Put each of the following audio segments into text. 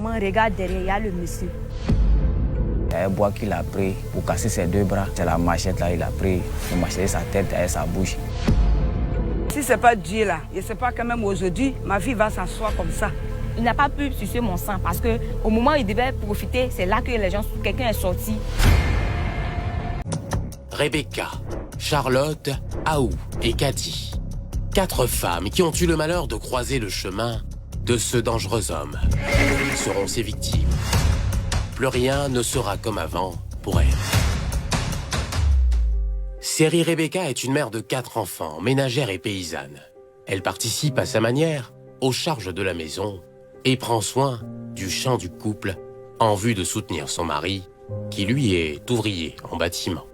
maman, regarde derrière, il y a le monsieur. Il y a un bois qu'il a pris pour casser ses deux bras. C'est la machette là, il a pris pour macheter sa tête et sa bouche. Si ce n'est pas Dieu là, je ne sais pas quand même aujourd'hui, ma fille va s'asseoir comme ça. Il n'a pas pu sucer mon sang parce qu'au moment où il devait profiter, c'est là que quelqu'un est sorti. Rebecca, Charlotte, Aou et Cathy. 4 femmes qui ont eu le malheur de croiser le chemin de ce dangereux homme seront ses victimes. Plus rien ne sera comme avant pour elle. Série Rebecca est une mère de 4 enfants, ménagère et paysanne. Elle participe à sa manière aux charges de la maison et prend soin du champ du couple en vue de soutenir son mari, qui lui est ouvrier en bâtiment.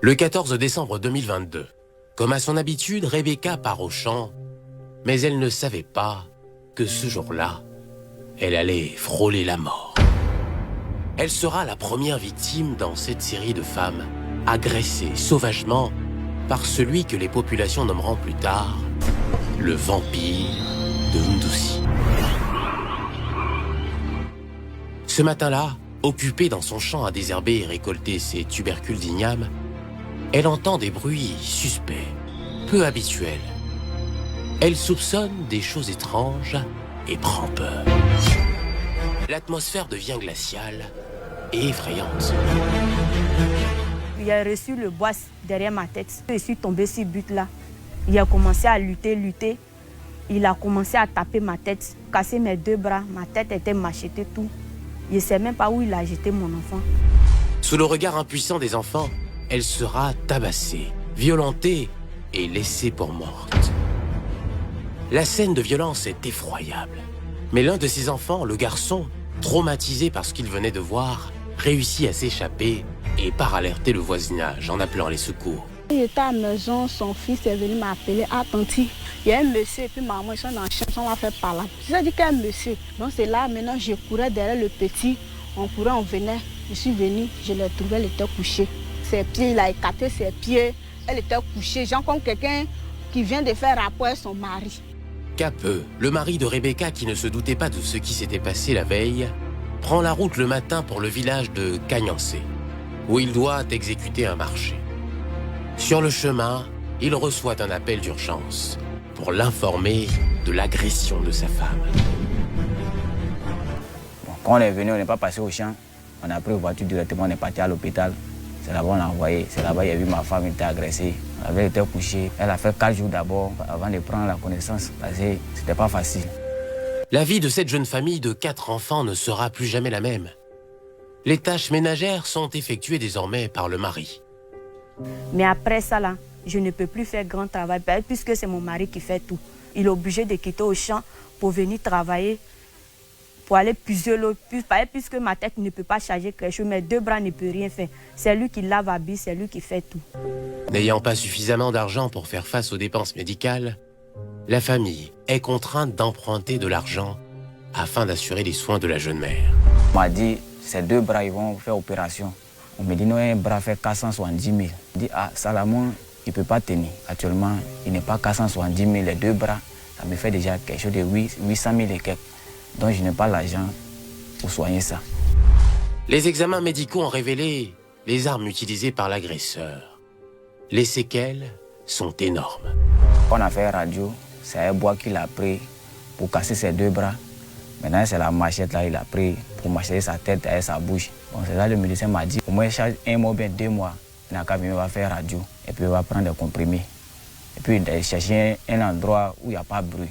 Le 14 décembre 2022, comme à son habitude, Rebecca part au champ, mais elle ne savait pas que ce jour-là, elle allait frôler la mort. Elle sera la première victime dans cette série de femmes agressées sauvagement par celui que les populations nommeront plus tard le vampire de Ndouci. Ce matin-là, occupée dans son champ à désherber et récolter ses tubercules d'igname, elle entend des bruits suspects, peu habituels. Elle soupçonne des choses étranges et prend peur. L'atmosphère devient glaciale et effrayante. Il a reçu le bois derrière ma tête. Je suis tombée sur but là. Il a commencé à lutter. Il a commencé à taper ma tête, casser mes 2 bras. Ma tête était machetée, tout. Je ne sais même pas où il a jeté mon enfant. Sous le regard impuissant des enfants, elle sera tabassée, violentée et laissée pour morte. La scène de violence est effroyable. Mais l'un de ses enfants, le garçon, traumatisé par ce qu'il venait de voir, réussit à s'échapper et part alerter le voisinage en appelant les secours. Il était à la maison, son fils est venu m'appeler. Ah, tanti, il y a un monsieur et puis maman, ils sont dans la chambre, on va faire par là. J'ai dit qu'il y a un monsieur. Donc c'est là, maintenant, je courais derrière le petit. On courait, on venait. Je suis venue, je l'ai trouvé, elle était couchée. Ses pieds, il a écarté ses pieds. Elle était couchée, genre comme quelqu'un qui vient de faire rapport à son mari. Capeux, le mari de Rebecca qui ne se doutait pas de ce qui s'était passé la veille, prend la route le matin pour le village de Cagnancé, où il doit exécuter un marché. Sur le chemin, il reçoit un appel d'urgence pour l'informer de l'agression de sa femme. Bon, quand on est venu, on n'est pas passé au champ. On a pris une voiture directement, on est parti à l'hôpital. C'est là-bas on l'a envoyé. C'est là-bas il y a vu ma femme, elle était agressée. Elle avait été couchée. Elle a fait 4 jours d'abord avant de prendre la connaissance parce que c'était pas facile. La vie de cette jeune famille de 4 enfants ne sera plus jamais la même. Les tâches ménagères sont effectuées désormais par le mari. Mais après ça, là, je ne peux plus faire grand travail puisque c'est mon mari qui fait tout. Il est obligé de quitter au champ pour venir travailler, pour aller puiser l'eau, puisque ma tête ne peut pas charger quelque chose, mes 2 bras ne peuvent rien faire. C'est lui qui lave habille, c'est lui qui fait tout. N'ayant pas suffisamment d'argent pour faire face aux dépenses médicales, la famille est contrainte d'emprunter de l'argent afin d'assurer les soins de la jeune mère. On m'a dit, ces 2 bras, ils vont faire opération. On me dit, non, un bras fait 470 000. Je dis, ah, Salomon, il ne peut pas tenir. Actuellement, il n'est pas 470 000, les 2 bras. Ça me fait déjà quelque chose de 800 000 et quelques. Donc, je n'ai pas l'argent pour soigner ça. Les examens médicaux ont révélé les armes utilisées par l'agresseur. Les séquelles sont énormes. On a fait radio, c'est un bois qu'il a pris pour casser ses 2 bras. Maintenant, c'est la machette là, il a pris pour macheter sa tête et sa bouche. Bon, c'est là le médecin m'a dit, au moins un mois, bien 2 mois, il va faire radio et puis il va prendre des comprimés. Et puis il chercher un endroit où il n'y a pas de bruit.